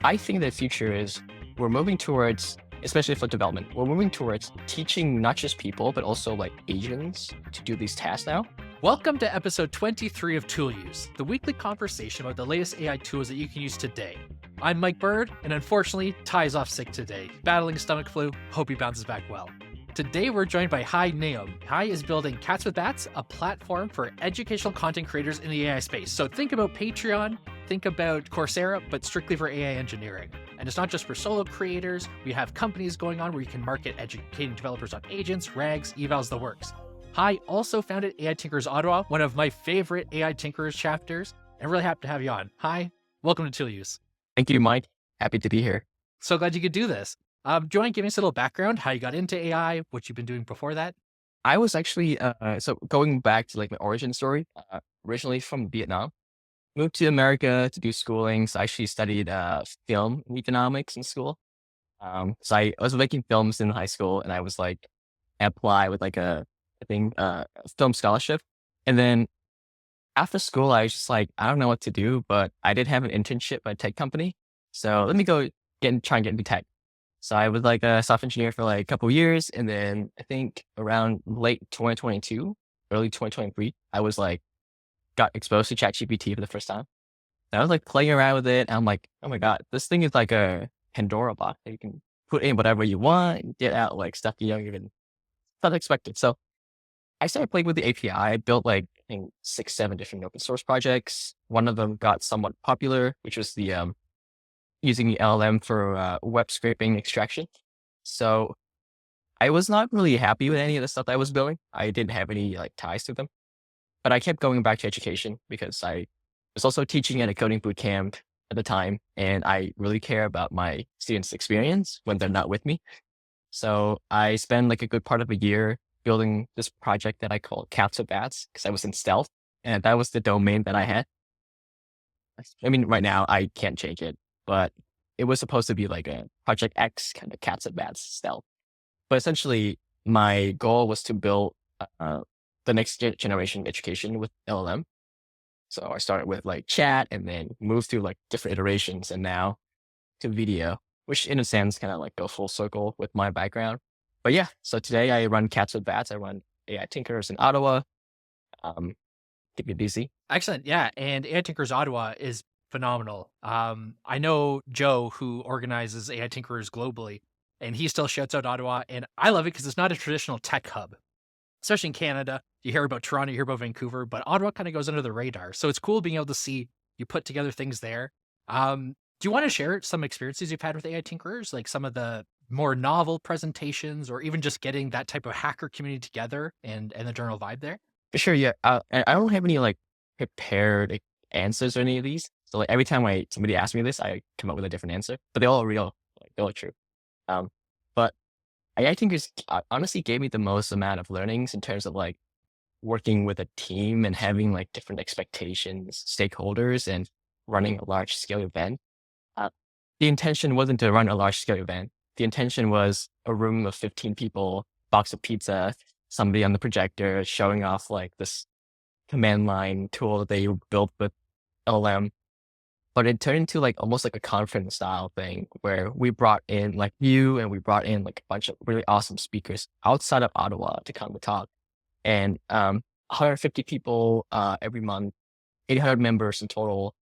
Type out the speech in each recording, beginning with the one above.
I think the future is we're moving towards, especially for development, we're moving towards teaching not just people, but also like agents to do these tasks now. Welcome to episode 23 of Tool Use, the weekly conversation about the latest AI tools that you can use today. I'm Mike Bird, and unfortunately, Ty is off sick today, battling stomach flu. Hope he bounces back well. Today, we're joined by Nghiem. Hi is building Cats with Bats, a platform for educational content creators in the AI space. So think about Patreon, think about Coursera, but strictly for AI engineering. And it's not just for solo creators. We have companies going on where you can market educating developers on agents, rags, evals, the works. Hi also founded AI Tinkerers Ottawa, one of my favorite AI Tinkerers chapters, and really happy to have you on. Hi, welcome to Tool Use. Thank you, Mike. Happy to be here. So glad you could do this. Do you want to give us a little background, how you got into AI, what you've been doing before that? I was actually, so going back to like my origin story, originally from Vietnam, moved to America to do schooling. So I actually studied film and economics in school. So I was making films in high school and I was like, apply with like I think, a film scholarship. And then after school, I was just like, I don't know what to do, but I did have an internship at a tech company. So let me go try and get into tech. So I was like a software engineer for like a couple of years. And then I think around late 2022, early 2023, I was like, got exposed to ChatGPT for the first time. And I was like playing around with it. And I'm like, oh my God, this thing is like a Pandora box that you can put in whatever you want and get out like stuff you don't even not expected. So I started playing with the API. I built like, I think 6, 7 different open source projects. One of them got somewhat popular, which was the using the LLM for web scraping extraction. So I was not really happy with any of the stuff that I was building. I didn't have any like ties to them, but I kept going back to education because I was also teaching at a coding boot camp at the time, and I really care about my students' experience when they're not with me. So I spent like a good part of a year building this project that I call Cats with Bats because I was in stealth, and that was the domain that I had. I mean, right now I can't change it, but it was supposed to be like a Project X kind of Cats and Bats stealth. But essentially, my goal was to build the next generation education with LLM. So I started with like chat and then moved through like different iterations and now to video, which in a sense kind of like go full circle with my background. But yeah, so today I run Cats with Bats. I run AI Tinkerers in Ottawa. Keep it busy. Excellent. Yeah. And AI Tinkerers Ottawa is phenomenal. I know Joe, who organizes AI Tinkerers globally, and he still shouts out Ottawa. And I love it because it's not a traditional tech hub, especially in Canada. You hear about Toronto, you hear about Vancouver, but Ottawa kind of goes under the radar. So it's cool being able to see you put together things there. Do you want to share some experiences you've had with AI Tinkerers, like some of the more novel presentations, or even just getting that type of hacker community together and the general vibe there? For sure, yeah. And I don't have any like prepared answers or any of these. So like every time somebody asks me this, I come up with a different answer, but they're all real, like they're all true. Um, but I think it's honestly gave me the most amount of learnings in terms of like working with a team and having like different expectations, stakeholders, and running a large scale event. Uh, the intention wasn't to run a large scale event. The intention was a room of 15 people, box of pizza, somebody on the projector showing off like this command line tool that they built with LLM. But it turned into like almost like a conference style thing where we brought in like you and we brought in like a bunch of really awesome speakers outside of Ottawa to come and talk. And 150 people every month, 800 members in total.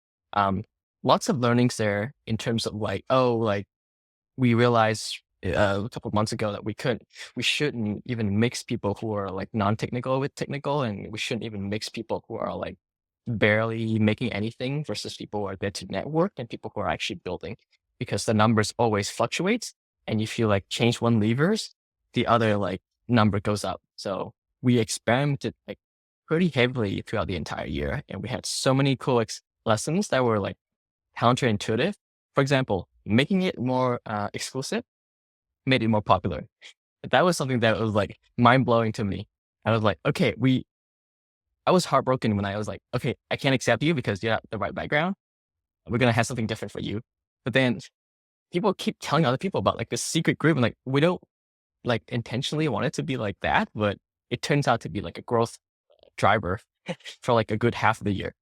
Lots of learnings there in terms of like, oh, like we realized a couple of months ago that we shouldn't even mix people who are like non-technical with technical, and we shouldn't even mix people who are like barely making anything versus people who are there to network and people who are actually building, because the numbers always fluctuates, and if you like change one levers, the other like number goes up. So we experimented like pretty heavily throughout the entire year, and we had so many cool lessons that were like counterintuitive. For example, making it more exclusive made it more popular. That was something that was like mind blowing to me. I was like, okay, I was heartbroken when I was like, okay, I can't accept you because you have the right background. We're going to have something different for you. But then people keep telling other people about like this secret group, and like, we don't like intentionally want it to be like that, but it turns out to be like a growth driver for like a good half of the year.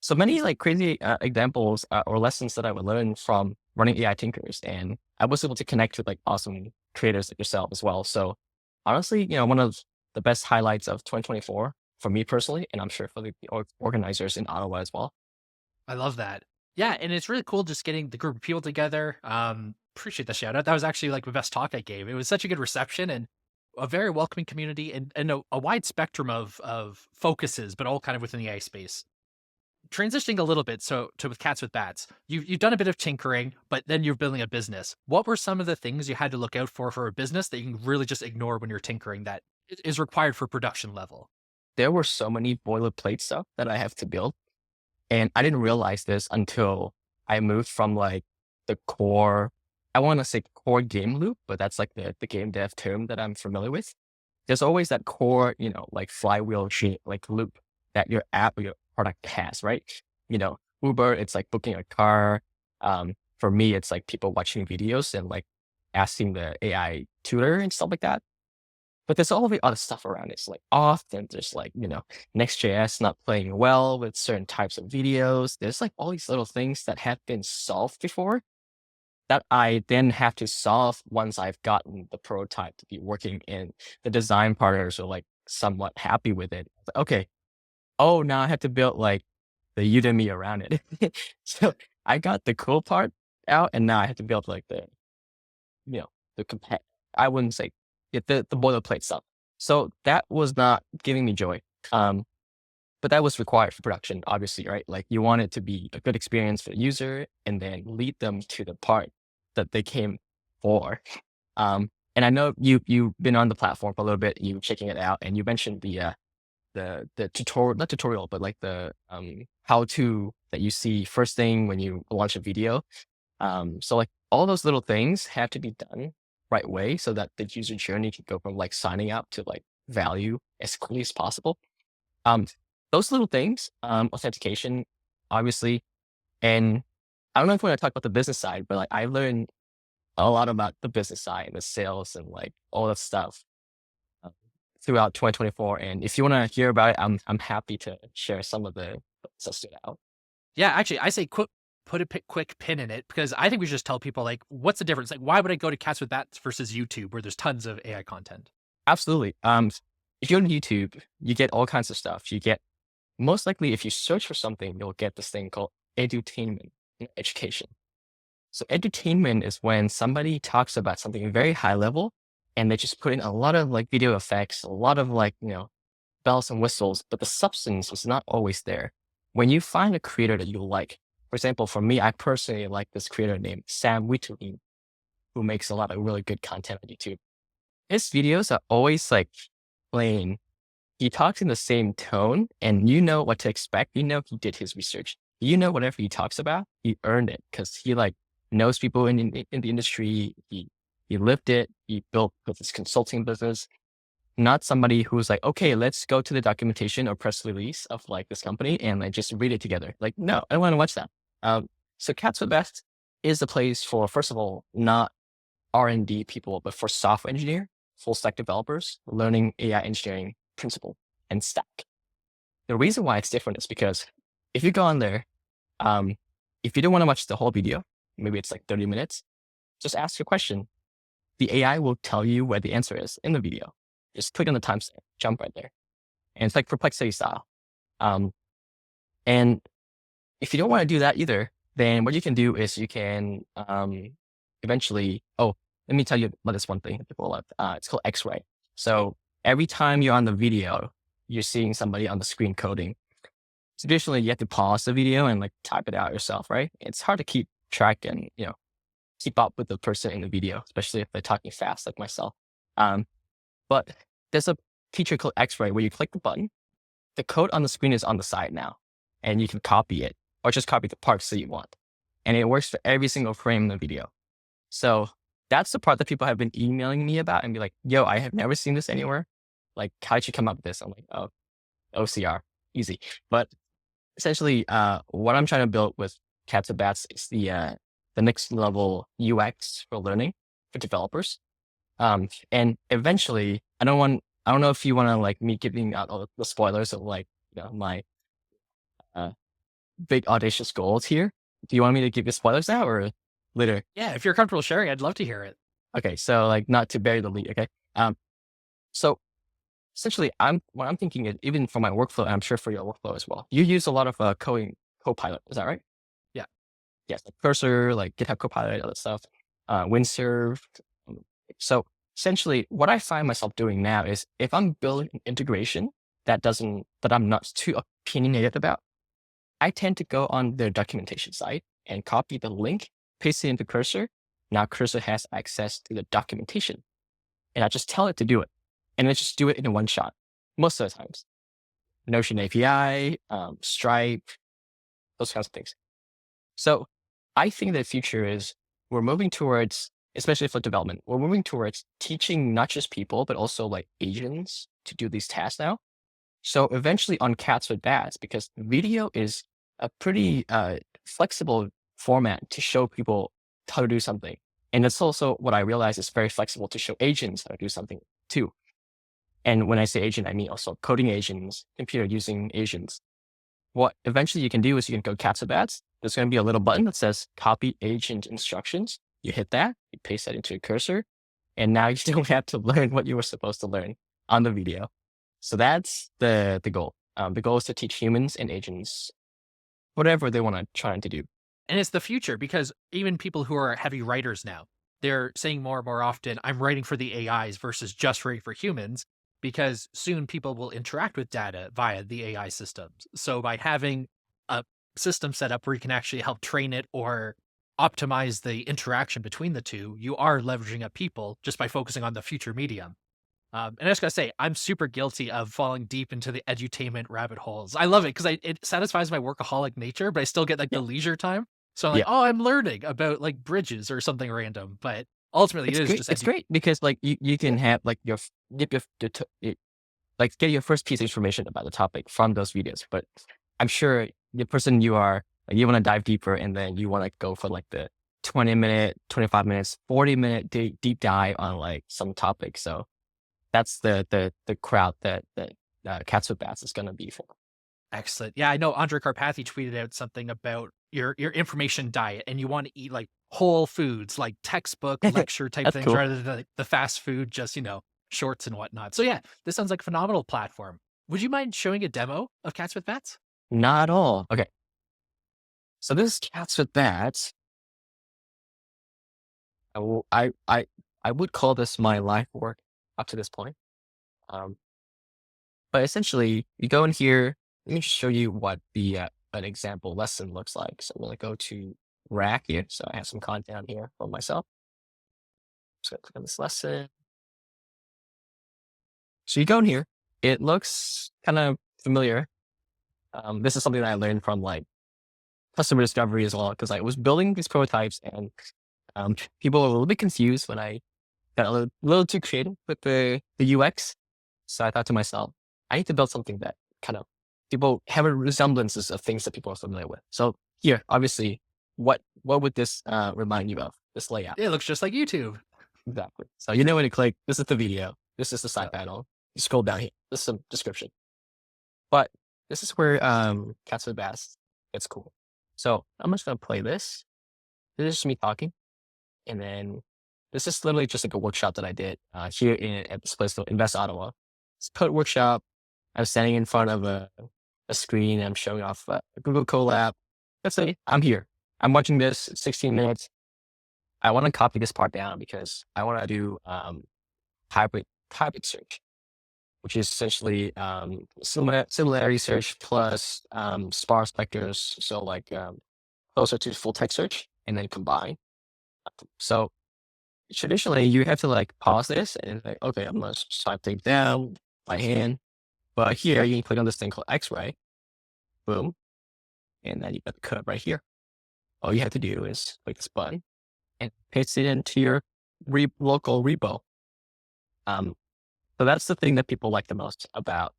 So many like crazy examples or lessons that I would learn from running AI Tinkers, and I was able to connect with like awesome creators like yourself as well. So honestly, one of the best highlights of 2024 for me personally, and I'm sure for the organizers in Ottawa as well. I love that. Yeah, and it's really cool just getting the group of people together. Appreciate the shout out. That was actually like the best talk I gave. It was such a good reception and a very welcoming community and a wide spectrum of focuses, but all kind of within the AI space. Transitioning a little bit, so to with cats with bats, you've done a bit of tinkering, but then you're building a business. What were some of the things you had to look out for a business that you can really just ignore when you're tinkering that is required for production level? There were so many boilerplate stuff that I have to build, and I didn't realize this until I moved from like the core. I want to say core game loop, but that's like the game dev term that I'm familiar with. There's always that core, like flywheel shape, like loop that your app or your product has, right? Uber, it's like booking a car. For me, it's like people watching videos and like asking the AI tutor and stuff like that. But there's all the other stuff around it. It's like often there's like, Next.js not playing well with certain types of videos. There's like all these little things that have been solved before that I then have to solve once I've gotten the prototype to be working and the design partners are like somewhat happy with it. Like, okay. Oh, now I have to build like the Udemy around it. So I got the cool part out and now I have to build like you know, the I wouldn't say the boilerplate stuff. So that was not giving me joy. Um, but that was required for production, obviously, right? Like you want it to be a good experience for the user and then lead them to the part that they came for. And I know you've been on the platform for a little bit, you checking it out, and you mentioned the tutorial, not tutorial, but like the how to that you see first thing when you launch a video. So like all those little things have to be done right way so that the user journey can go from like signing up to like value as quickly as possible. Um, those little things, authentication, obviously, and I don't know if we want to talk about the business side, but like I learned a lot about the business side, the sales, and like all that stuff uh, throughout 2024. And if you want to hear about it, I'm happy to share some of the stuff stood out. Yeah, actually, I say put a quick pin in it because I think we should just tell people like, what's the difference? Like, why would I go to Cats with Bats versus YouTube where there's tons of AI content? Absolutely. If you go to YouTube, you get all kinds of stuff. You get most likely if you search for something, you'll get this thing called edutainment, education. So edutainment is when somebody talks about something very high level and they just put in a lot of like video effects, a lot of like, bells and whistles, but the substance is not always there. When you find a creator that you like, for example, for me, I personally like this creator named Sam Witulin, who makes a lot of really good content on YouTube. His videos are always like plain. He talks in the same tone and you know what to expect. You know he did his research. You know whatever he talks about, he earned it because he like knows people in the industry. He lived it. He built with his consulting business. Not somebody who's like, okay, let's go to the documentation or press release of like this company and like just read it together. Like, no, I don't want to watch that. So Cats with Best is a place for, first of all, not R&D people, but for software engineer, full stack developers, learning AI engineering principle and stack. The reason why it's different is because if you go on there, um, if you don't want to watch the whole video, maybe it's like 30 minutes, just ask your question. The AI will tell you where the answer is in the video. Just click on the timestamp, jump right there. And it's like perplexity style. Um, and if you don't want to do that either, then what you can do is you can eventually, let me tell you about this one thing that people love. It's called X-ray. So every time you're on the video, you're seeing somebody on the screen coding. Traditionally, you have to pause the video and like type it out yourself, right? It's hard to keep track and, keep up with the person in the video, especially if they're talking fast like myself. Um, but there's a feature called X-ray where you click the button, the code on the screen is on the side now, and you can copy it or just copy the parts that you want. And it works for every single frame in the video. So that's the part that people have been emailing me about and be like, yo, I have never seen this anywhere. Like, how did you come up with this? I'm like, oh, OCR, easy. But essentially, what I'm trying to build with Cats and Bats is the next level UX for learning for developers. And eventually, I don't know if you want to like me giving out all the spoilers of like, my, uh, big audacious goals here. Do you want me to give you spoilers now or later? Yeah, if you're comfortable sharing, I'd love to hear it. Okay, so like not to bury the lead. Okay, so essentially, what I'm thinking is even for my workflow, I'm sure for your workflow as well. You use a lot of coding Copilot, is that right? Yeah. Yes, like Cursor, like GitHub Copilot, all that stuff, Windsurf. um, So essentially, what I find myself doing now is if I'm building an integration that I'm not too opinionated about, I tend to go on their documentation site and copy the link, paste it into Cursor. Now Cursor has access to the documentation, and I just tell it to do it, and it just do it in one shot most of the times. Notion API, Stripe, those kinds of things. So I think the future is we're moving towards, especially for development, we're moving towards teaching not just people, but also like agents to do these tasks now. So eventually on Cats with Bats, because video is a pretty flexible format to show people how to do something. And it's also what I realize is very flexible to show agents how to do something too. And when I say agent, I mean also coding agents, computer using agents. What eventually you can do is you can go Cats with Bats. There's going to be a little button that says copy agent instructions. You hit that, you paste that into your cursor, and now you don't have to learn what you were supposed to learn on the video. So that's the goal. The goal is to teach humans and agents whatever they want to try to do. And it's the future because even people who are heavy writers now, they're saying more and more often, I'm writing for the AIs versus just writing for humans, because soon people will interact with data via the AI systems. So by having a system set up where you can actually help train it or optimize the interaction between the two, you are leveraging up people just by focusing on the future medium. And I just gotta say, I'm super guilty of falling deep into the edutainment rabbit holes. I love it because it satisfies my workaholic nature, but I still get like Yeah. the leisure time. So I'm like, Yeah. oh, I'm learning about like bridges or something random. But ultimately, it It's is great. just It's great because like you can have like dip your, like get your first piece of information about the topic from those videos. But I'm sure the person you are, like, you want to dive deeper and then you want to go for like the 20-minute, 25 minutes, 40-minute deep dive on like some topic. So that's the crowd that Cats with Bats is going to be for. excellent. Yeah, I know Andre Karpathy tweeted out something about your information diet, and you want to eat like whole foods, like textbook lecture type That's things, cool. rather than like, the fast food, just shorts and whatnot. So yeah, this sounds like a phenomenal platform. Would you mind showing a demo of Cats with Bats? Not at all. Okay. So this Cats with Bats, I will, I would call this my life work up to this point. Um, but essentially, you go in here. Let me just show you what the an example lesson looks like. So I'm going to go to Rack here. So I have some content on here for myself. Just going to click on this lesson. So you go in here. It looks kind of familiar. This is something that I learned from like customer discovery as well, because I was building these prototypes and people were a little bit confused when I got a little too creative with the UX. So I thought to myself, I need to build something that kind of people have a resemblances of things that people are familiar with. So here, obviously, what would this remind you of? This layout. It looks just like YouTube. Exactly. So you know when to click, this is the video, this is the side Yeah. panel. You scroll down here, this is some description. But this is where Cats with Bass gets cool. So I'm just gonna play this. This is just me talking. And then this is literally just like a workshop that I did here at this place called Invest Ottawa. It's a code workshop. I'm standing in front of a screen and I'm showing off a Google Colab. Let's say I'm here. I'm watching this 16 minutes. I want to copy this part down because I want to do hybrid search, which is essentially similarity search plus sparse vectors. So like closer to full text search and then combine. So traditionally, you have to like pause this and like, okay, I'm gonna swipe things down by hand. But here you can click on this thing called X-ray, boom, and then you got the code right here. All you have to do is click this button and paste it into your local repo. So that's the thing that people like the most about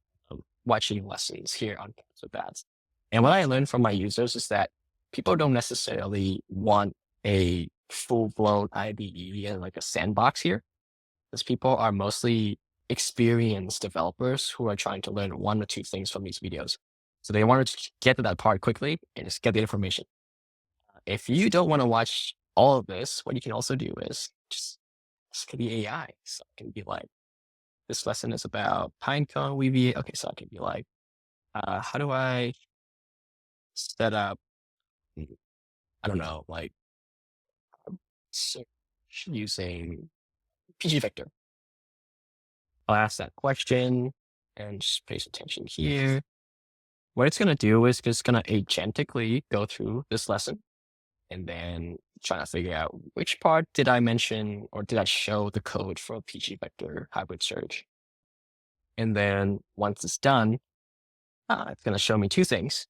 watching lessons here on Cats with Bats. And what I learned from my users is that people don't necessarily want a full-blown IDE and like a sandbox here, because people are mostly experienced developers who are trying to learn one or two things from these videos. So they wanted to get to that part quickly and just get the information. If you don't want to watch all of this, what you can also do is just ask the AI. So it can be like, this lesson is about pinecone weaving. Okay, so I can be like, how do I set up, mm, I don't know, like search using PG Vector? I'll ask that question and just pay attention here. What it's going to do is just going to agentically go through this lesson and then trying to figure out which part did I mention or did I show the code for PG Vector hybrid search. And then once it's done, it's going to show me two things.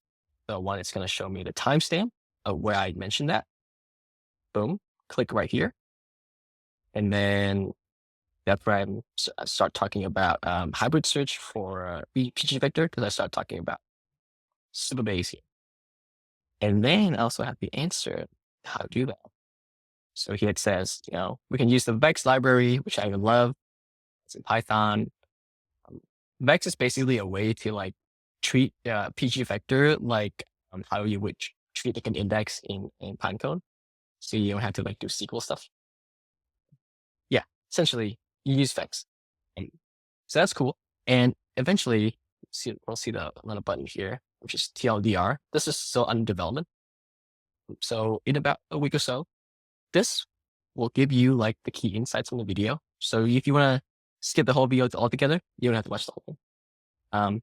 So one, it's going to show me the timestamp of where I mentioned that. Boom, click right here. And then that's where I start talking about hybrid search for PG Vector, because I start talking about super base here. And then I also have the answer how to do that. So here it says, we can use the Vex library, which I love. It's in Python. Vex is basically a way to like treat PG Vector like how you would treat like an index in Pinecone. So you don't have to like do SQL stuff. Yeah, essentially you use Vex. And so that's cool. And eventually we'll see the little button here, which is TLDR. This is still under development. So in about a week or so, this will give you like the key insights from the video. So if you want to skip the whole video altogether, you don't have to watch the whole thing.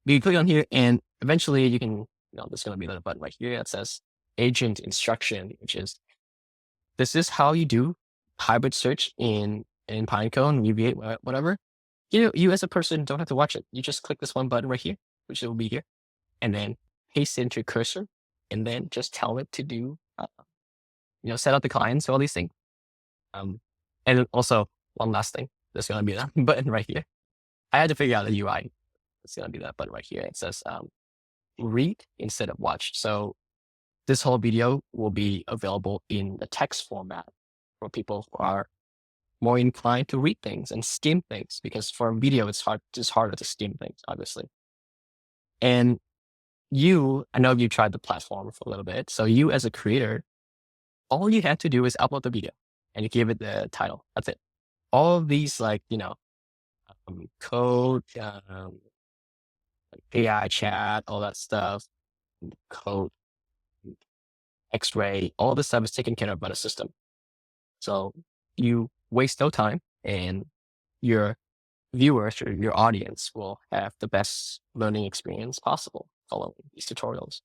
You can click on here and eventually you can, there's going to be a little button right here that says agent instruction, which is, this is how you do hybrid search in Pinecone, UV8, whatever. You as a person don't have to watch it. You just click this one button right here, which will be here, and then paste into your cursor, and then just tell it to do, set up the clients, all these things. And then also one last thing, there's going to be that button right here. I had to figure out the UI. It's going to be that button right here. It says read instead of watch. So this whole video will be available in the text format for people who are more inclined to read things and skim things, because for a video, it's harder to skim things, obviously. And I know you tried the platform for a little bit. So you as a creator, all you have to do is upload the video and you give it the title. That's it. All of these code, AI chat, all that stuff, code, X-ray, all this stuff is taken care of by the system. So you waste no time and your viewers or your audience will have the best learning experience possible following these tutorials.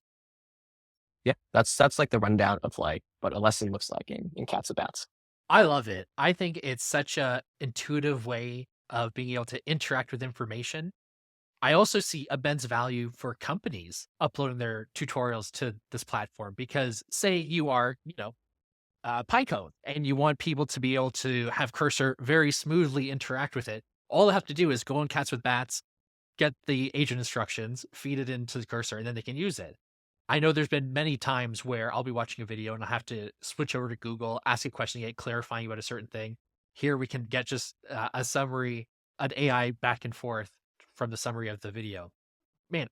Yeah, that's like the rundown of like what a lesson looks like in Cats and Bats. I love it. I think it's such a intuitive way of being able to interact with information. I also see immense value for companies uploading their tutorials to this platform because say you are, Pinecone and you want people to be able to have cursor very smoothly interact with it. All they have to do is go on Cats with Bats, get the agent instructions, feed it into the cursor, and then they can use it. I know there's been many times where I'll be watching a video and I have to switch over to Google, ask a question, get clarifying about a certain thing. Here we can get just a summary, an AI back and forth from the summary of the video. Man,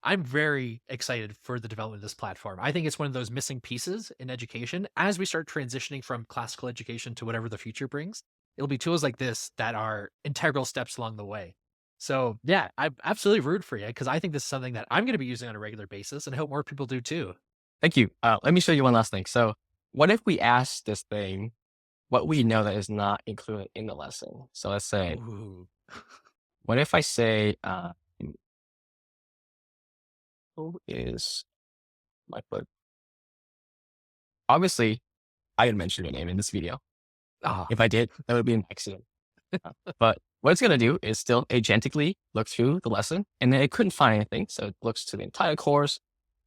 I'm very excited for the development of this platform. I think it's one of those missing pieces in education as we start transitioning from classical education to whatever the future brings. It'll be tools like this that are integral steps along the way. So yeah, I'm absolutely rude for you because I think this is something that I'm going to be using on a regular basis and I hope more people do too. Thank you. Let me show you one last thing. So what if we ask this thing what we know that is not included in the lesson? So let's say, Ooh. what if I say, who is my book? Obviously, I didn't mention your name in this video. Ah, If I did, that would be an accident. But what it's going to do is still agentically look through the lesson, and then it couldn't find anything. So it looks to the entire course,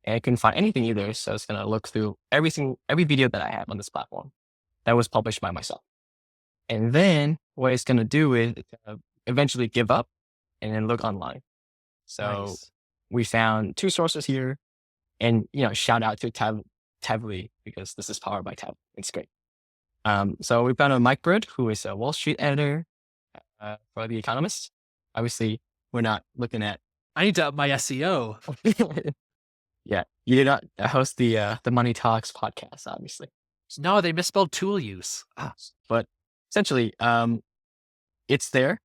and it couldn't find anything either. So it's going to look through every video that I have on this platform that was published by myself. And then what it's going to do is eventually give up and then look online. So nice. we found two sources here, and shout out to Tavly because this is powered by Tav. It's great. So we found a Mike Bird, who is a Wall Street editor for The Economist. Obviously, we're not looking at I need to up my SEO. Yeah, you did not host the Money Talks podcast, obviously. No, they misspelled tool use. But essentially, it's there.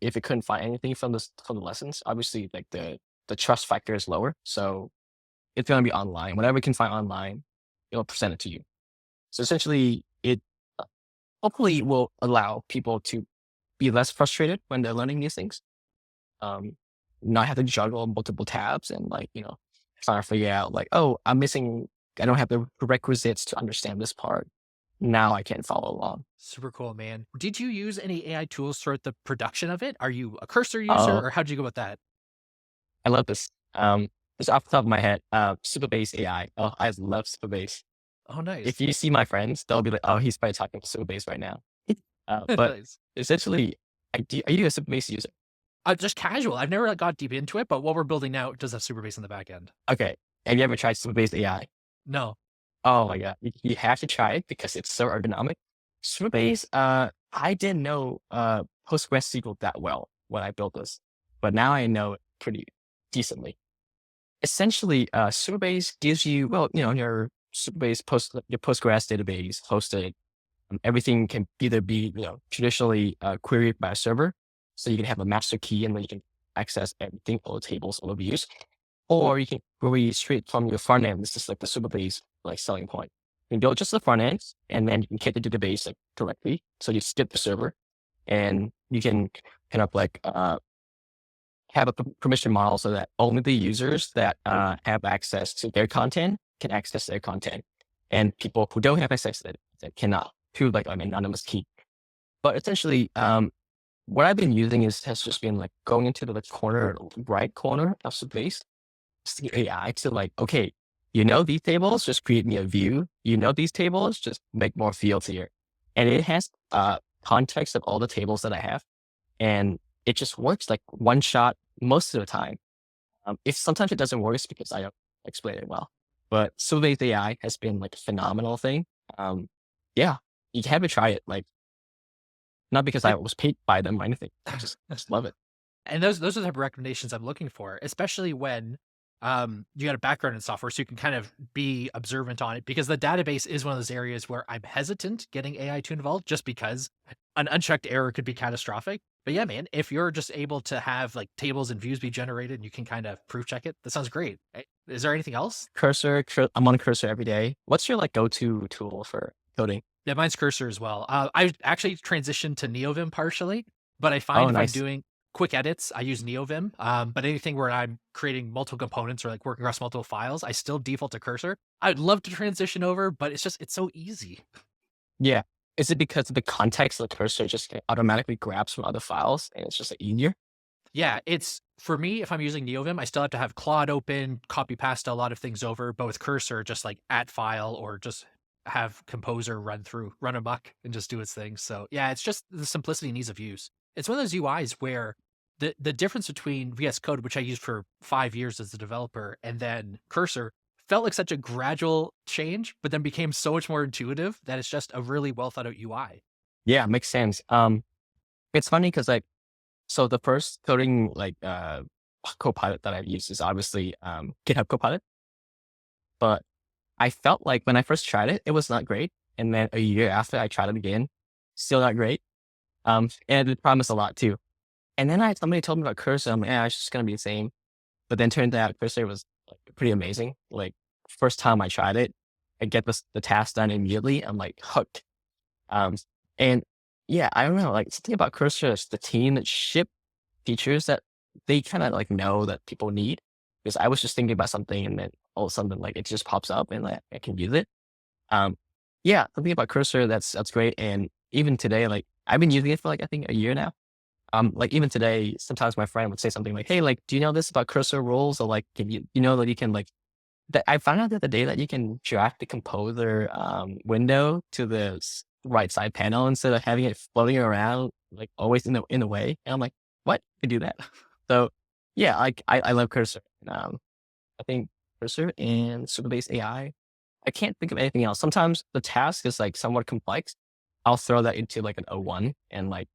If it couldn't find anything from the lessons, obviously, like the trust factor is lower, so it's gonna be online. Whatever we can find online, it'll present it to you. So essentially, it hopefully will allow people to be less frustrated when they're learning these things. Um, not have to juggle multiple tabs and like, trying to figure out like, oh, I don't have the prerequisites to understand this part. Now I can follow along. Super cool, man. Did you use any AI tools throughout the production of it? Are you a cursor user, Oh, or how'd you go about that? I love this. Just off the top of my head, Superbase AI. Oh, I love Superbase. Oh, If nice. you see my friends, they'll be like, oh, he's probably talking to Superbase right now. But Nice. essentially, are you a Superbase user? Just casual. I've never like, got deep into it, but what we're building now does have Superbase in the back end. Okay. Have you ever tried Superbase AI? No. Oh my god, you have to try it because it's so ergonomic. Superbase, I didn't know PostgreSQL that well when I built this, but now I know it pretty decently. Essentially, Superbase gives you, well, your your Postgres database hosted. Everything can either be, traditionally queried by a server, so you can have a master key and then you can access everything, all the tables, all the views, or you can query straight from your front end. This is like the Superbase like selling point. You can build just the front end, and then you can get the database like directly. So you skip the server, and you can kind of like have a permission model so that only the users that have access to their content can access their content, and people who don't have access to that cannot through like an anonymous key. But essentially, what I've been using has just been like going into the right corner of Superbase, the AI to like, okay, these tables, just create me a view. These tables, just make more fields here. And it has context of all the tables that I have. And it just works like one shot most of the time. If sometimes it doesn't work, it's because I don't explain it well. But Sylvain's AI has been like a phenomenal thing. Um, yeah, you have to try it. Like, not because I And was paid by them or anything. I just love it. And those are the type of recommendations I'm looking for, especially when you got a background in software, so you can kind of be observant on it. Because the database is one of those areas where I'm hesitant getting AI too involved, just because an unchecked error could be catastrophic. But yeah, man, if you're just able to have like tables and views be generated, and you can kind of proof check it, that sounds great. Is there anything else? I'm on Cursor every day. What's your like go-to tool for coding? Yeah, mine's Cursor as well. I actually transitioned to NeoVim partially, but I find Oh, if I'm nice. doing quick edits, I use NeoVim. But anything where I'm creating multiple components or like working across multiple files, I still default to Cursor. I'd love to transition over, but it's so easy. Yeah. Is it because of the context of the cursor just automatically grabs from other files and it's just like, easier? Yeah, it's for me, if I'm using NeoVim, I still have to have Claude open, copy pasta a lot of things over, but with Cursor, just like at file or just have Composer run amok and just do its thing. So yeah, it's just the simplicity and ease of use. It's one of those UIs where the difference between VS Code, which I used for 5 years as a developer, and then Cursor felt like such a gradual change, but then became so much more intuitive that it's just a really well thought out UI. Yeah, makes sense. It's funny because like, so the first coding like Copilot that I've used is obviously GitHub Copilot, but I felt like when I first tried it, it was not great. And then a year after I tried it again, still not great. And it promised a lot too. And then somebody told me about Cursor. I'm like, yeah, it's just gonna be the same. But then turned out Cursor was like, pretty amazing. Like first time I tried it, I get the task done immediately. I'm like hooked. Um, and yeah, I don't know, like something about Cursor is the team that ship features that they kind of like know that people need. Because I was just thinking about something and then all of a sudden like it just pops up and like I can use it. Um, yeah, something about Cursor that's great. And even today, like I've been using it for like I think a year now. Like even today, sometimes my friend would say something like, "Hey, like, do you know this about cursor rules?" Or like, "Can you know that you can like." That I found out the other day that you can drag the composer window to the right side panel instead of having it floating around like always in the way. And I'm like, "What? You can do that?" So yeah, like I love cursor. I think cursor and Superbase AI. I can't think of anything else. Sometimes the task is like somewhat complex. I'll throw that into like an O1 and like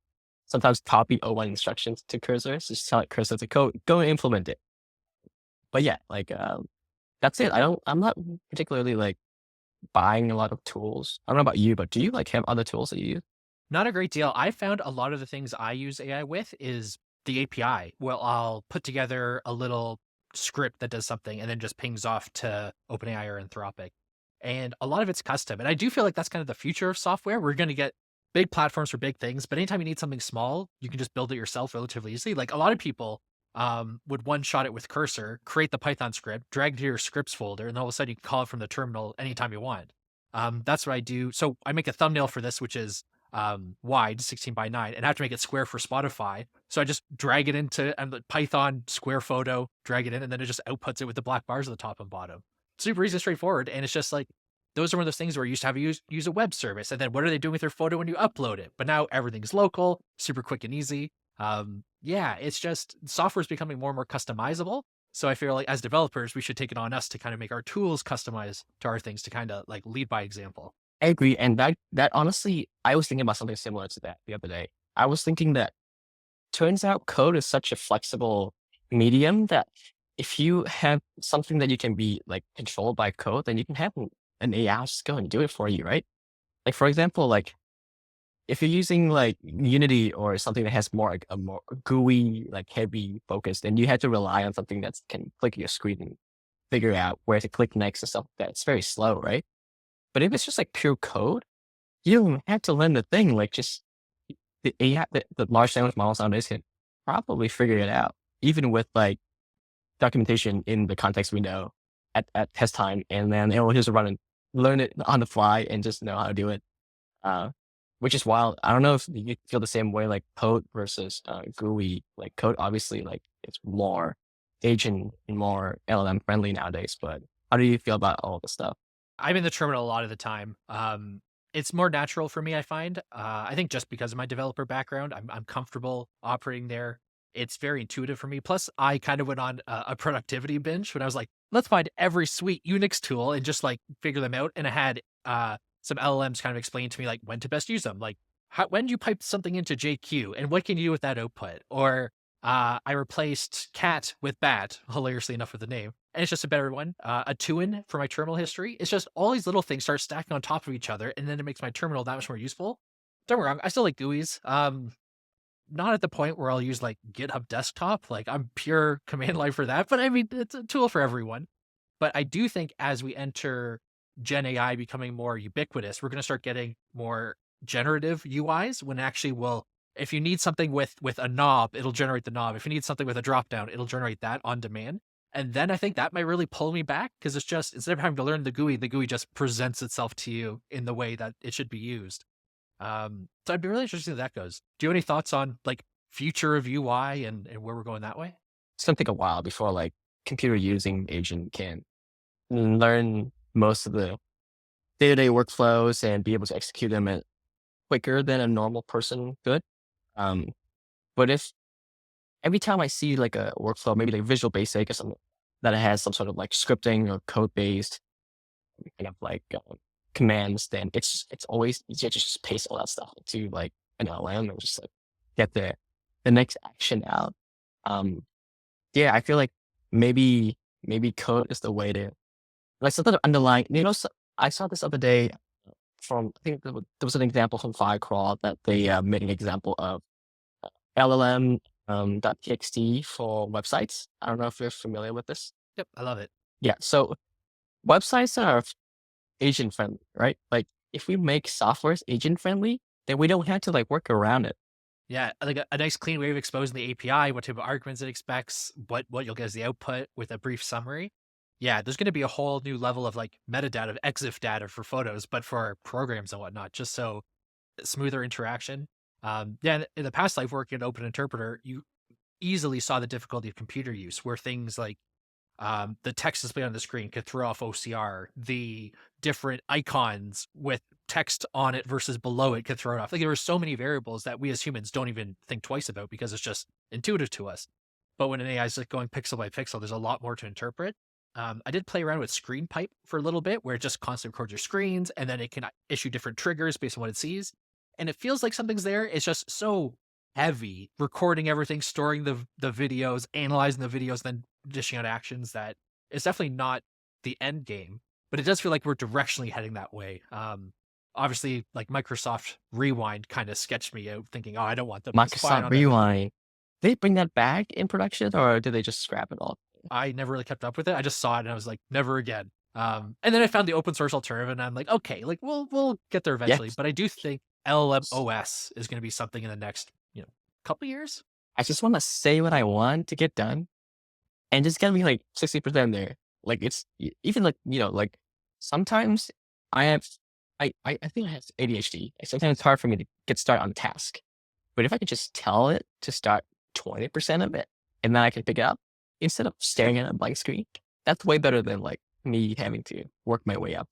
sometimes copy O1 instructions to cursor. So just tell it cursor to go and implement it. But yeah, that's it. I'm not particularly like buying a lot of tools. I don't know about you, but do you like have other tools that you use? Not a great deal. I found a lot of the things I use AI with is the API. Well, I'll put together a little script that does something and then just pings off to OpenAI or Anthropic. And a lot of it's custom. And I do feel like that's kind of the future of software. We're going to get big platforms for big things, but anytime you need something small, you can just build it yourself relatively easily. Like a lot of people would one shot it with Cursor, create the Python script, drag it to your scripts folder, and all of a sudden you can call it from the terminal anytime you want. That's what I do. So I make a thumbnail for this, which is wide, 16 by 9, and I have to make it square for Spotify. So I just drag it into the Python square photo, drag it in, and then it just outputs it with the black bars at the top and bottom. Super easy, straightforward. And it's just like, those are one of those things where you used to have to use a web service. And then what are they doing with their photo when you upload it? But now everything's local, super quick and easy. Yeah, it's just software is becoming more and more customizable. So I feel like as developers, we should take it on us to kind of make our tools customized to our things to kind of like lead by example. I agree, and that honestly, I was thinking about something similar to that the other day. I was thinking that turns out code is such a flexible medium that if you have something that you can be like controlled by code, then you can have an AI just go and do it for you, right? Like for example, like if you're using like Unity or something that has more like a more GUI, like heavy focus, then you have to rely on something that can click your screen and figure out where to click next and stuff like that. It's very slow, right? But if it's just like pure code, you don't have to learn the thing. Like just the AI, the large language models nowadays can probably figure it out, even with like documentation in the context we know at test time, and then it'll just run and learn it on the fly and just know how to do it. Uh, which is wild. I don't know if you feel the same way, like code versus GUI. Like code, obviously, like it's more agent and more LLM friendly nowadays. But how do you feel about all this stuff? I'm in the terminal a lot of the time. It's more natural for me, I find. I think just because of my developer background, I'm comfortable operating there. It's very intuitive for me. Plus, I kind of went on a productivity binge when I was like, let's find every sweet Unix tool and just like figure them out. And I had some LLMs kind of explain to me like when to best use them. Like, when do you pipe something into JQ and what can you do with that output? Or I replaced cat with bat, hilariously enough with the name, and it's just a better one. A two-in for my terminal history. It's just all these little things start stacking on top of each other, and then it makes my terminal that much more useful. Don't get me wrong, I still like GUIs. Not at the point where I'll use like GitHub Desktop. Like I'm pure command line for that, but I mean it's a tool for everyone. But I do think as we enter Gen AI becoming more ubiquitous, we're going to start getting more generative UIs when actually will if you need something with a knob, it'll generate the knob. If you need something with a drop down, it'll generate that on demand. And then I think that might really pull me back because it's just instead of having to learn the GUI just presents itself to you in the way that it should be used. So I'd be really interested in how that goes. Do you have any thoughts on like future of UI and where we're going that way? It's gonna take a while before like computer using agent can learn most of the day-to-day workflows and be able to execute them quicker than a normal person could. Um, but if every time I see like a workflow, maybe like Visual Basic or something that has some sort of like scripting or code based kind of like commands, then it's always easier to just paste all that stuff into like an LM and just like get the next action out. Um, yeah, I feel like maybe code is the way to like something underlying. I saw this other day from I think there was an example from Firecrawl that they made an example of LLM .txt for websites. I don't know if you're familiar with this. Yep, I love it. Yeah, so websites are agent friendly, right? Like if we make software agent friendly, then we don't have to like work around it. Yeah, like a nice clean way of exposing the API, what type of arguments it expects, what you'll get as the output with a brief summary. Yeah, there's going to be a whole new level of like metadata, EXIF data for photos, but for programs and whatnot, just so smoother interaction. Yeah, in the past life working in Open Interpreter, you easily saw the difficulty of computer use, where things like the text displayed on the screen could throw off OCR. The different icons with text on it versus below it could throw it off. Like there were so many variables that we as humans don't even think twice about because it's just intuitive to us. But when an AI is like going pixel by pixel, there's a lot more to interpret. I did play around with screen pipe for a little bit where it just constantly records your screens and then it can issue different triggers based on what it sees. And it feels like something's there. It's just so heavy recording everything, storing the videos, analyzing the videos, then dishing out actions that is definitely not the end game, but it does feel like we're directionally heading that way. Obviously, like Microsoft Rewind kind of sketched me out, thinking, "Oh, I don't want them to spy Microsoft on everything." Rewind. They bring that back in production, or did they just scrap it all? I never really kept up with it. I just saw it and I was like, "Never again." And then I found the open source alternative, and I'm like, "Okay, like we'll get there eventually." Yes. But I do think LLM OS is going to be something in the next couple years. I just want to say what I want to get done, and just get me like 60% there. Like it's even like like sometimes I have I think I have ADHD. Sometimes it's hard for me to get started on a task. But if I could just tell it to start 20% of it, and then I can pick it up instead of staring at a blank screen, that's way better than like me having to work my way up,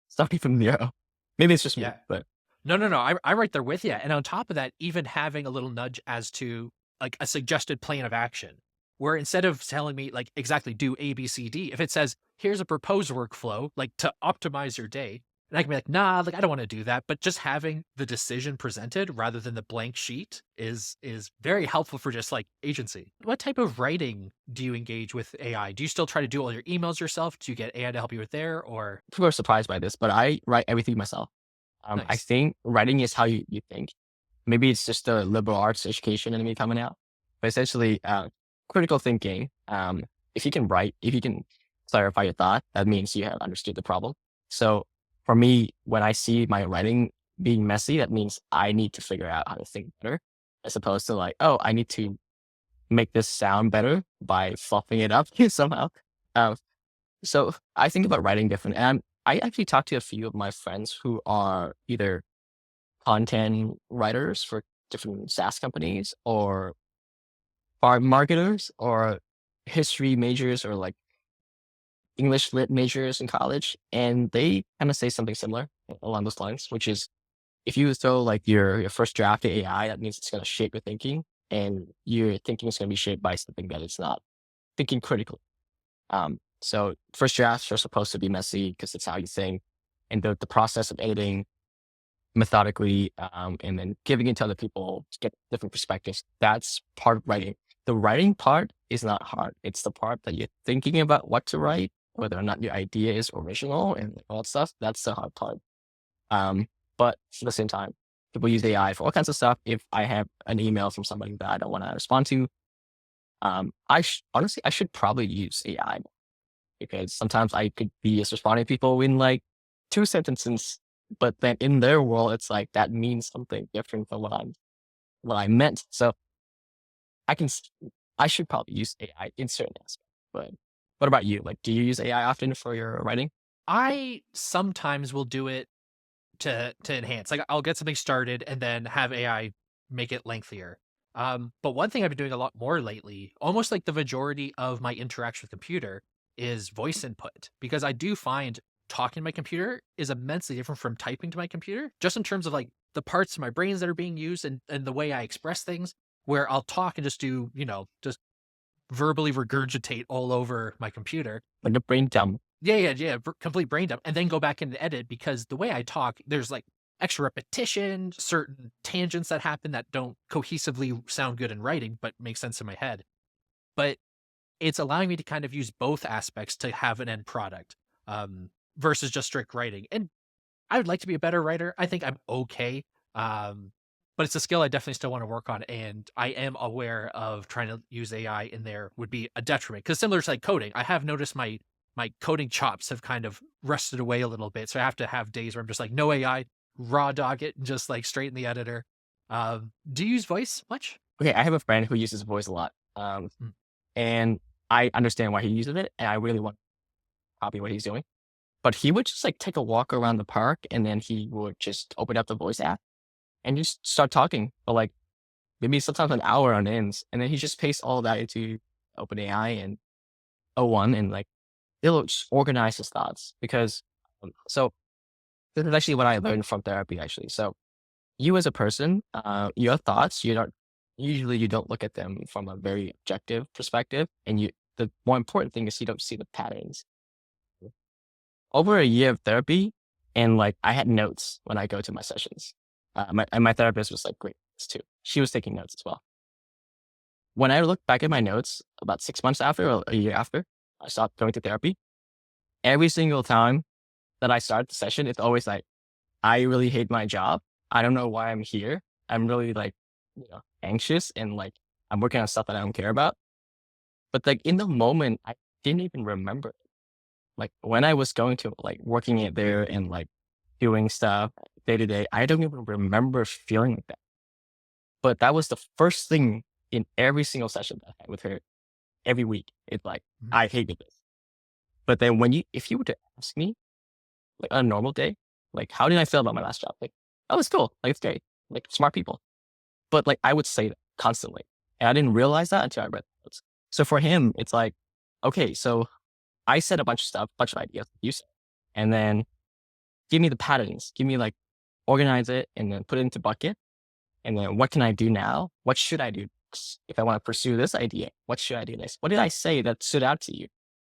starting from zero. Maybe it's just me, Yeah. but No, no, no. I'm right there with you. And on top of that, even having a little nudge as to like a suggested plan of action, where instead of telling me like exactly do A, B, C, D, if it says, here's a proposed workflow, like to optimize your day, and I can be like, nah, like I don't want to do that. But just having the decision presented rather than the blank sheet is very helpful for just like agency. What type of writing do you engage with AI? Do you still try to do all your emails yourself? Do you get AI to help you with there or people are surprised by this. But I write everything myself. I nice? think writing is how you think. Maybe it's just the liberal arts education in me coming out, but essentially, critical thinking. If you can write, if you can clarify your thought, that means you have understood the problem. So for me, when I see my writing being messy, that means I need to figure out how to think better, as opposed to like, oh, I need to make this sound better by fluffing it up somehow. Um, so I think about writing different, and I actually talked to a few of my friends who are either content writers for different SaaS companies or farm marketers or history majors or like English lit majors in college. And they kind of say something similar along those lines, which is if you throw like your first draft to AI, that means it's going to shape your thinking and your thinking is going to be shaped by something that it's not thinking critically. So first drafts are supposed to be messy because it's how you think. And the process of editing methodically, and then giving it to other people to get different perspectives. That's part of writing. The writing part is not hard. It's the part that you're thinking about what to write, whether or not your idea is original and all that stuff. That's the hard part. Um, but at the same time, people use AI for all kinds of stuff. If I have an email from somebody that I don't want to respond to, honestly, I should probably use AI because sometimes I could be just responding to people in like 2 sentences, but then in their world, it's like that means something different from what I meant. So I can, I should probably use AI in certain aspects. But what about you? Like, do you use AI often for your writing? I sometimes will do it to enhance. Like I'll get something started and then have AI make it lengthier. But one thing I've been doing a lot more lately, almost like the majority of my interaction with computer, is voice input because I do find talking to my computer is immensely different from typing to my computer, just in terms of like the parts of my brains that are being used and the way I express things. Where I'll talk and just do, just verbally regurgitate all over my computer. Like the brain dump? Yeah, yeah, yeah, complete brain dump, and then go back and edit because the way I talk, there's, like, extra repetition, certain tangents that happen that don't cohesively sound good in writing, but make sense in my head. But it's allowing me to kind of use both aspects to have an end product, versus just strict writing, and I would like to be a better writer. I think I'm okay, um, but it's a skill I definitely still wanna work on, and I am aware of trying to use AI in there would be a detriment. Because similar to, like, coding, I have noticed my coding chops have kind of rusted away a little bit, so I have to have days where I'm just like, "No AI, raw dog it, and just, like, straight in the editor." Do you use voice much? Okay, I have a friend who uses voice a lot. Mm, And I understand why he uses it, and I really want to copy what he's doing. But he would just like take a walk around the park and then he would just open up the voice app and just start talking for like maybe sometimes an hour on ends. And then he just pastes all that into OpenAI and O1 and like it'll just organize his thoughts because so this is actually what I learned from therapy actually. So you as a person, your thoughts, you don't look at them from a very objective perspective. And the more important thing is you don't see the patterns. Over a year of therapy, and like I had notes when I go to my sessions. My therapist was like, great, too. She was taking notes as well. when I look back at my notes about 6 months after or a year after I stopped going to therapy, every single time that I start the session, it's always like, I really hate my job. I don't know why I'm here. I'm really like, anxious and like I'm working on stuff that I don't care about. But like in the moment, I didn't even remember. Like when I was going to like working it there and like doing stuff day to day, I don't even remember feeling like that. But that was the first thing in every single session that I had with her every week. It's like, Mhm. I hated this. But then if you were to ask me, like on a normal day, like, how did I feel about my last job? Like, oh, it's cool. Like, it's great. Like, smart people. But like, I would say that constantly. And I didn't realize that until I read the notes. So for him, it's like, okay, so I said a bunch of stuff, bunch of ideas, like you said, and then give me the patterns, give me like, organize it and then put it into bucket. And then what can I do now? What should I do next? If I want to pursue this idea, what should I do next? What did I say that stood out to you?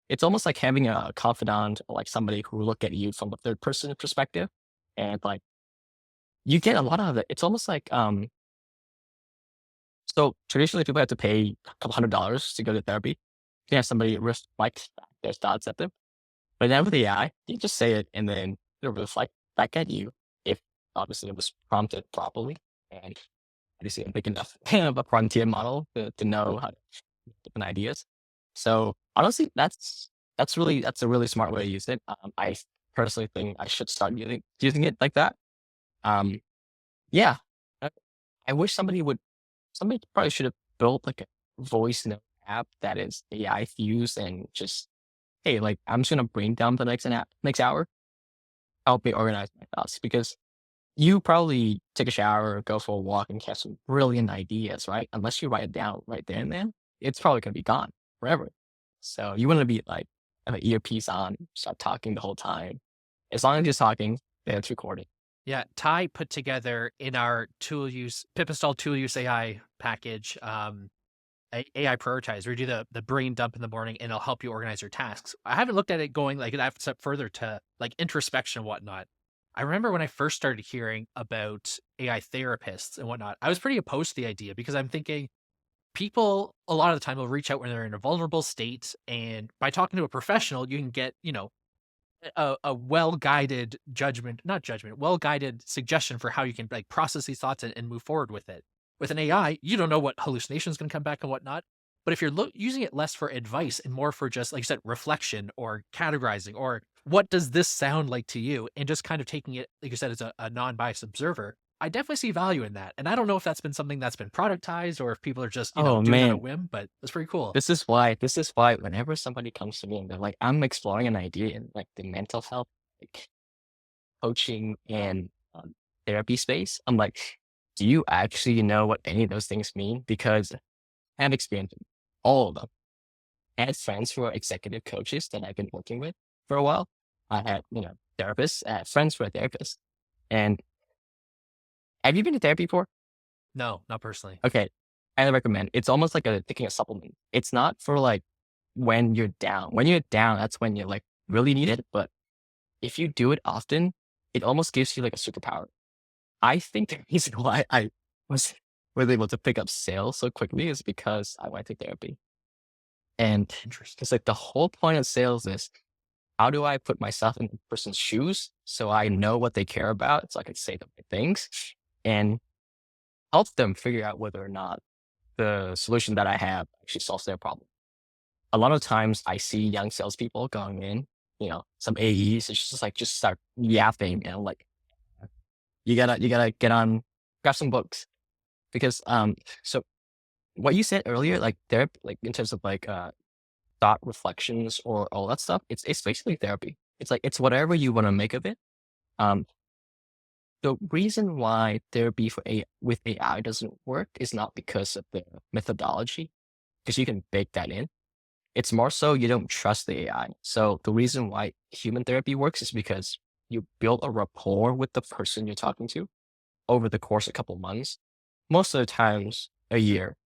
It's almost like having a confidant or like somebody who look at you from a third person perspective. And like you get a lot of it. It's almost like so traditionally people have to pay a couple $100 to go to therapy. You can have somebody reflect their thoughts at them. But now with AI, you just say it and then it'll reflect back at you if obviously it was prompted properly. And obviously a big enough of a frontier model to know how to different ideas. So honestly, that's a really smart way to use it. I personally think I should start using it like that. Um, yeah, I, I wish somebody probably should have built like a voice note app that is AI fused and just hey, like I'm just gonna brain dump the next hour, help me organize my thoughts because you probably take a shower, go for a walk, and catch some brilliant ideas, right? Unless you write it down right there and then, it's probably gonna be gone forever. So you wanna be like have an earpiece on, start talking the whole time. As long as you're talking, then it's recording. Yeah, Ty put together in our tool use pip install tool use AI package, AI prioritize where you do the brain dump in the morning and it'll help you organize your tasks. I haven't looked at it going like that step further to like introspection and whatnot. I remember when I first started hearing about AI therapists and whatnot, I was pretty opposed to the idea because I'm thinking people a lot of the time will reach out when they're in a vulnerable state. And by talking to a professional, you can get, a well-guided judgment, not judgment, well-guided suggestion for how you can like process these thoughts and move forward with it. With an AI, you don't know what hallucination is going to come back and whatnot. But if you're using it less for advice and more for just, like you said, reflection or categorizing or what does this sound like to you, and just kind of taking it, like you said, as a non-biased observer, I definitely see value in that. And I don't know if that's been something that's been productized or if people are just, Oh doing on a man, whim, but that's pretty cool. this is why whenever somebody comes to me and they're like, I'm exploring an idea in like the mental health, like coaching and therapy space, I'm like, do you actually know what any of those things mean? Because I have experience in all of them. I had friends who are executive coaches that I've been working with for a while. I had, therapists, I had friends who are therapists. And have you been to therapy before? No, not personally. Okay. I recommend. It's almost like taking a supplement. It's not for like when you're down. When you're down, that's when you like really need it. But if you do it often, it almost gives you like a superpower. I think the reason why I was was able to pick up sales so quickly is because I went to therapy. And Interesting. it's like the whole point of sales is how do I put myself in the person's shoes so I know what they care about so I can say the right things and help them figure out whether or not the solution that I have actually solves their problem. A lot of times I see young salespeople going in, some AEs, it's just like just start yapping and I'm like, you gotta get on, grab some books because so what you said earlier, like therapy, like in terms of like thought reflections or all that stuff, it's basically therapy. It's like it's whatever you want to make of it. Um, the reason why therapy with AI doesn't work is not because of the methodology, because you can bake that in. It's more so you don't trust the AI. So the reason why human therapy works is because you build a rapport with the person you're talking to over the course of a couple months, most of the times a year,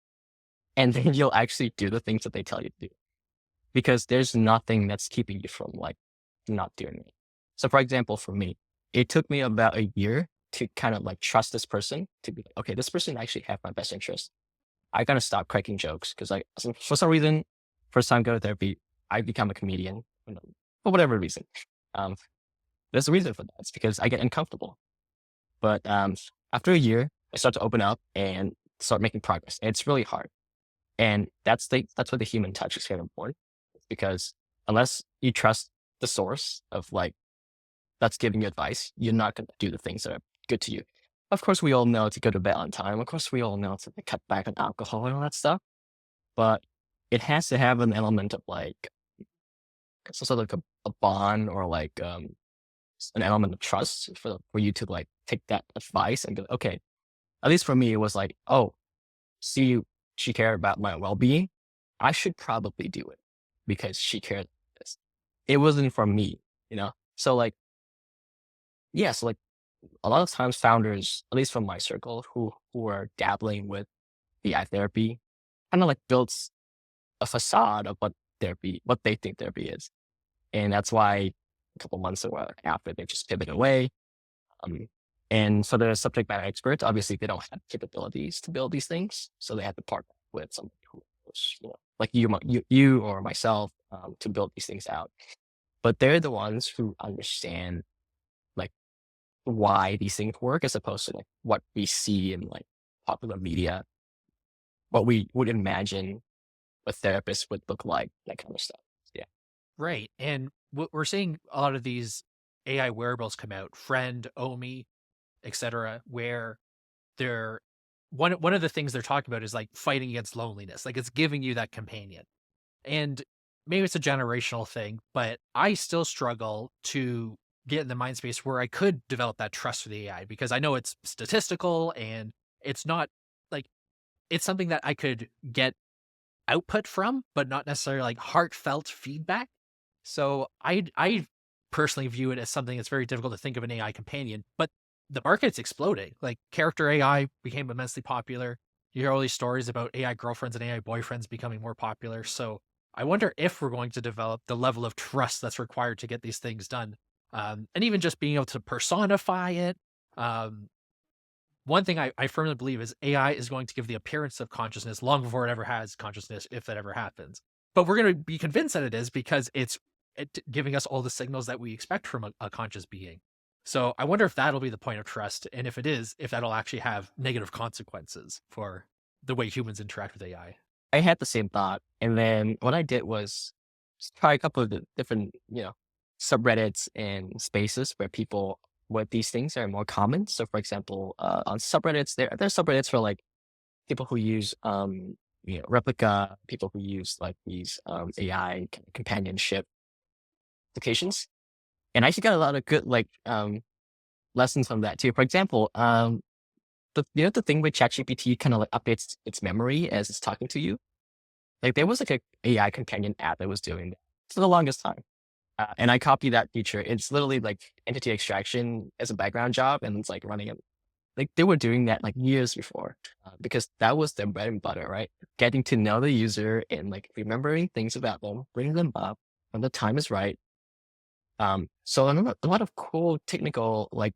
and then you'll actually do the things that they tell you to do because there's nothing that's keeping you from like not doing it. So for example, for me, it took me about a year to kind of like trust this person to be like, okay, this person actually have my best interest. I gotta stop cracking jokes because like for some reason, first time go to therapy, I become a comedian, for whatever reason. Um, there's a reason for that. It's because I get uncomfortable. But after a year, I start to open up and start making progress. And it's really hard. And that's where the human touch is very important because unless you trust the source of like that's giving you advice, you're not going to do the things that are good to you. Of course, we all know to go to bed on time. Of course, we all know to like, cut back on alcohol and all that stuff. But it has to have an element of like some sort of like a bond or like an element of trust for you to like take that advice and go, okay. At least for me, it was like, oh, see, she cared about my well being. I should probably do it because she cared about this. It wasn't from me, you know? So like, yeah, so like a lot of times founders, at least from my circle, who are dabbling with AI therapy, kind of like builds a facade of what they think therapy is. And that's why a couple months ago after they just pivot away. Um, and so the subject matter experts, obviously they don't have capabilities to build these things. So they have to partner with somebody who was, like you or myself, to build these things out. But they're the ones who understand like why these things work as opposed to like what we see in like popular media, what we would imagine a therapist would look like, that kind of stuff. Yeah. Right. And we're seeing a lot of these AI wearables come out, Friend, Omi, etc., where they're one of the things they're talking about is like fighting against loneliness. Like it's giving you that companion. And maybe it's a generational thing, but I still struggle to get in the mind space where I could develop that trust for the AI because I know it's statistical and it's not like it's something that I could get output from, but not necessarily like heartfelt feedback. So I personally view it as something that's very difficult to think of an AI companion, but the market's exploding. Like character AI became immensely popular. You hear all these stories about AI girlfriends and AI boyfriends becoming more popular. So I wonder if we're going to develop the level of trust that's required to get these things done. And even just being able to personify it. Um, One thing I firmly believe is AI is going to give the appearance of consciousness long before it ever has consciousness, if that ever happens. But we're going to be convinced that it is because it's giving us all the signals that we expect from a conscious being. So I wonder if that'll be the point of trust, and if it is, if that'll actually have negative consequences for the way humans interact with AI. I had the same thought. And then what I did was just try a couple of the different, subreddits and spaces where these things are more common. So for example, on subreddits, there's subreddits for like people who use, replica, people who use like these, AI companionship applications. And I actually got a lot of good like, lessons from that too. For example, the thing with ChatGPT kind of like updates its memory as it's talking to you. Like there was like a AI companion app that was doing that for the longest time. And I copied that feature. It's literally like entity extraction as a background job, and it's like running it. Like they were doing that like years before, because that was their bread and butter, right? Getting to know the user and like remembering things about them, bringing them up when the time is right. So a lot of cool technical like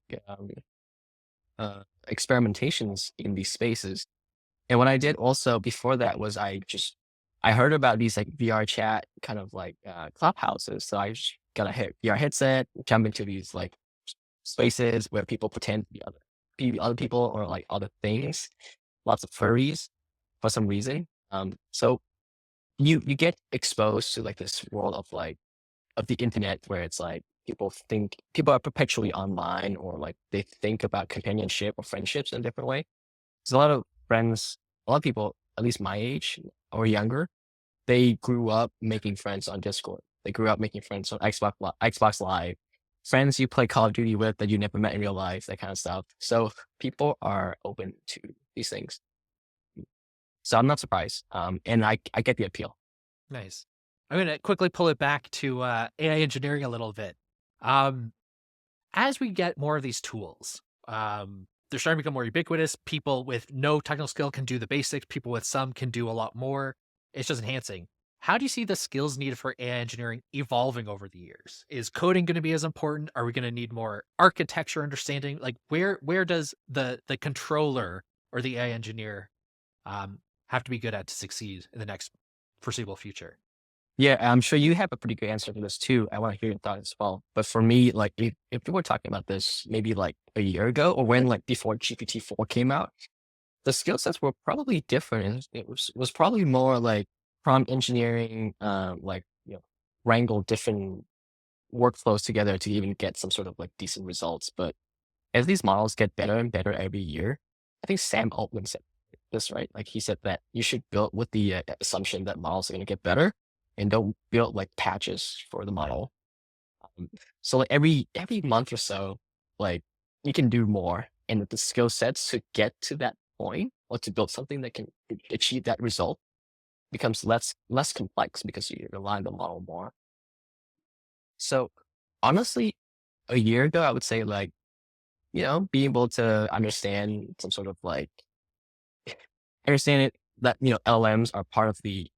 experimentations in these spaces. And what I did also before that was I heard about these like VR chat kind of like clubhouses. So I just got a VR headset, jump into these like spaces where people pretend to be other people or like other things. Lots of furries for some reason. So you get exposed to like this world of like of the internet where it's like people are perpetually online or like they think about companionship or friendships in a different way. There's a lot of friends, a lot of people, at least my age or younger, they grew up making friends on Discord. They grew up making friends on Xbox Live, friends you play Call of Duty with that you never met in real life, that kind of stuff. So people are open to these things. So I'm not surprised. And I get the appeal. Nice. I'm going to quickly pull it back to AI engineering a little bit. Um, as we get more of these tools, they're starting to become more ubiquitous. People with no technical skill can do the basics. People with some can do a lot more. It's just enhancing. How do you see the skills needed for AI engineering evolving over the years? Is coding going to be as important? Are we going to need more architecture understanding? Like where does the controller or the AI engineer have to be good at to succeed in the next foreseeable future? Yeah, I'm sure you have a pretty good answer for this too. I want to hear your thoughts as well. But for me, like if we were talking about this maybe like a year ago or when like before GPT-4 came out, the skill sets were probably different. It was probably more like prompt engineering, like wrangle different workflows together to even get some sort of like decent results. But as these models get better and better every year, I think Sam Altman said this, right? Like he said that you should build with the assumption that models are going to get better and don't build like patches for the model. Um, so like every month or so, like you can do more, and the skill sets to get to that point or to build something that can achieve that result becomes less complex because you rely on the model more. So honestly, a year ago, I would say like being able to understand some sort of like understand it that LLMs are part of the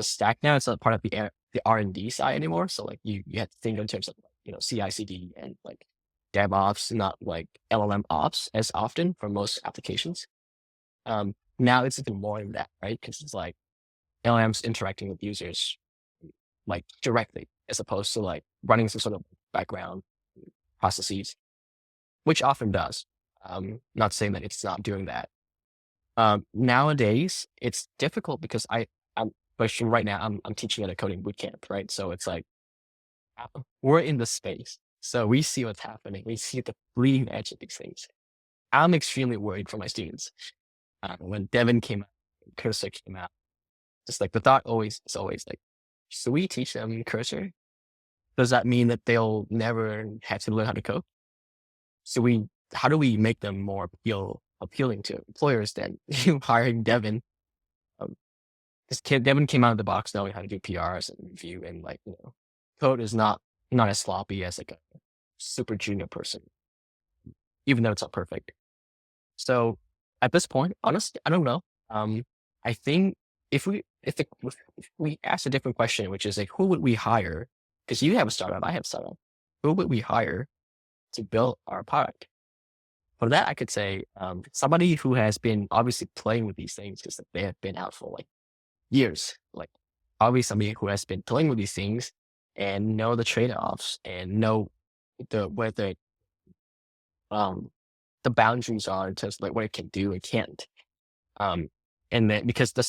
stack now. It's not part of the R&D side anymore. So like you have to think in terms of like, CI/CD and like DevOps, not like LLM ops as often for most applications. Now it's even more than that, right? Because it's like LLMs interacting with users like directly as opposed to like running some sort of background processes, which often does. Not saying that it's not doing that. Nowadays, it's difficult because I'm but right now I'm teaching at a coding boot camp, right? So it's like we're in the space, so we see what's happening. We see the bleeding edge of these things. I'm extremely worried for my students. When Devin came out, Cursor came out, just like the thought always is always like, should we teach them Cursor? Does that mean that they'll never have to learn how to code? So how do we make them more appealing to employers than you hiring Devin? Um, this kid Devin came out of the box knowing how to do PRs and review and like code is not as sloppy as like a super junior person, even though it's not perfect. So at this point, honestly, I don't know. I think if we ask a different question, which is like, who would we hire? Because you have a startup, I have a startup. Who would we hire to build our product? For that, I could say somebody who has been obviously playing with these things because they have been out for like years. Like obviously somebody who has been playing with these things and know the trade-offs and know whether um the boundaries are in terms of like what it can do and can't. Um and then because the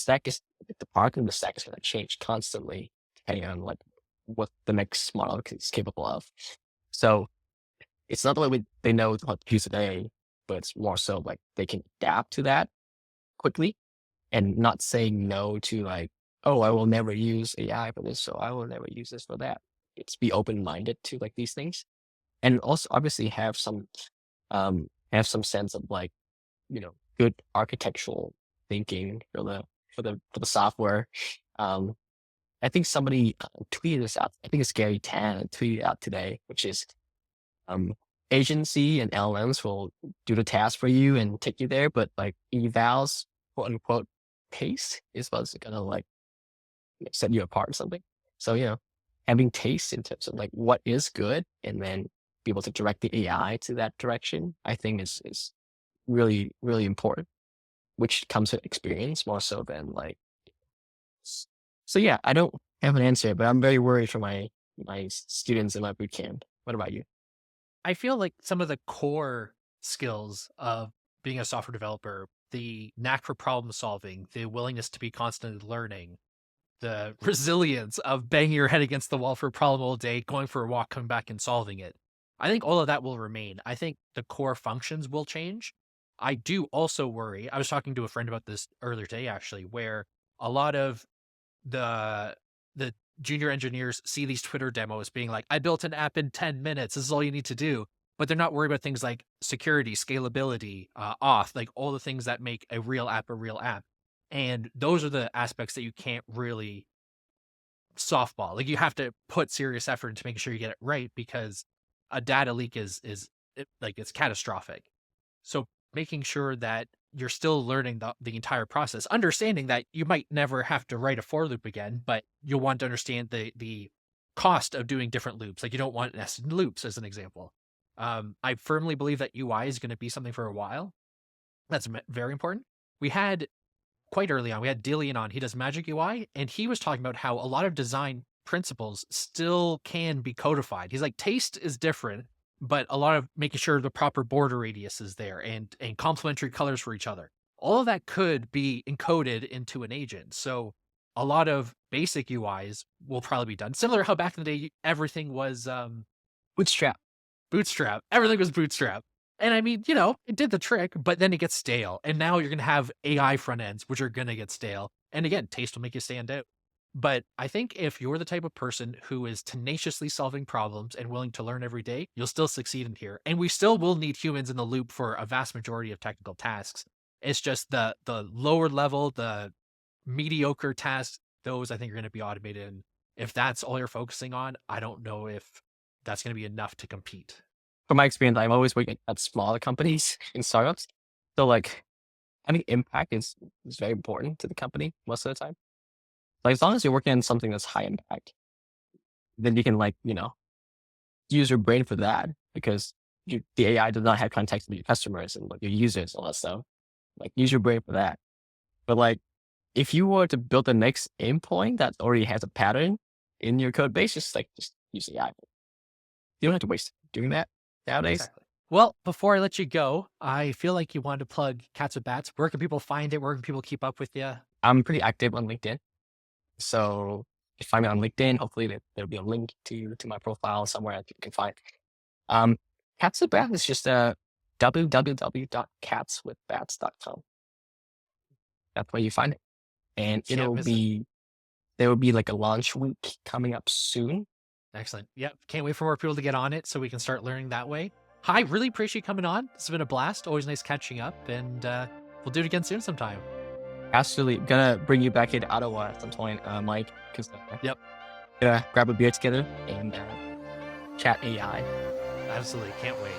product and the stack is gonna change constantly depending on like what the next model is capable of. So it's not the way they know what to use today, but it's more so like they can adapt to that quickly and not saying no to like, oh, I will never use AI for this, so I will never use this for that. It's be open minded to like these things, and also obviously have some sense of like good architectural thinking for the software. Um, I think somebody tweeted this out. I think it's Gary Tan tweeted out today, which is um, agency and LLMs will do the task for you and take you there, but like evals, quote unquote, pace is what's gonna like set you apart or something. So, having taste in terms of like what is good and then be able to direct the AI to that direction, I think is really, really important, which comes with experience more so than like so yeah, I don't have an answer, but I'm very worried for my students in my boot camp. What about you? I feel like some of the core skills of being a software developer, the knack for problem solving, the willingness to be constantly learning, the resilience of banging your head against the wall for a problem all day, going for a walk, coming back and solving it. I think all of that will remain. I think the core functions will change. I do also worry. I was talking to a friend about this earlier today, actually, where a lot of the junior engineers see these Twitter demos being like, I built an app in 10 minutes. This is all you need to do. But they're not worried about things like security, scalability, auth, like all the things that make a real app a real app. And those are the aspects that you can't really softball. Like you have to put serious effort into making sure you get it right because a data leak like it's catastrophic. So making sure that you're still learning the entire process, understanding that you might never have to write a for loop again, but you'll want to understand the cost of doing different loops. Like you don't want nested loops as an example. I firmly believe that UI is going to be something for a while. That's very important. We had quite early on. We had Dillian on. He does Magic UI, and he was talking about how a lot of design principles still can be codified. He's like, taste is different, but a lot of making sure the proper border radius is there and complementary colors for each other. All of that could be encoded into an agent. So a lot of basic UIs will probably be done. Similar to how back in the day everything was Bootstrap. Bootstrap. Everything was Bootstrap. And I mean, you know, it did the trick, but then it gets stale. And now you're going to have AI front ends, which are going to get stale. And again, taste will make you stand out. But I think if you're the type of person who is tenaciously solving problems and willing to learn every day, you'll still succeed in here. And we still will need humans in the loop for a vast majority of technical tasks. It's just the lower level, the mediocre tasks, those I think are going to be automated. And if that's all you're focusing on, I don't know if that's going to be enough to compete. From my experience, I'm always working at smaller companies in startups. So like having impact is very important to the company most of the time. Like as long as you're working on something that's high impact, then you can like, use your brain for that because the AI does not have context with your customers and like your users and all that stuff. Like use your brain for that. But like if you were to build the next endpoint that already has a pattern in your code base, just use AI. You don't have to waste doing that nowadays. Exactly. Well, before I let you go, I feel like you wanted to plug Cats with Bats. Where can people find it? Where can people keep up with you? I'm pretty active on LinkedIn. So if you find me on LinkedIn, hopefully there'll be a link to my profile somewhere that you can find. Cats with Bats is just www.catswithbats.com. That's where you find it. And there will be like a launch week coming up soon. Excellent. Yep. Can't wait for more people to get on it so we can start learning that way. Hi, really appreciate you coming on. It's been a blast. Always nice catching up. And we'll do it again soon sometime. Absolutely. Gonna bring you back into Ottawa at some point, Mike, because Yep. gonna grab a beer together and chat AI. Absolutely. Can't wait.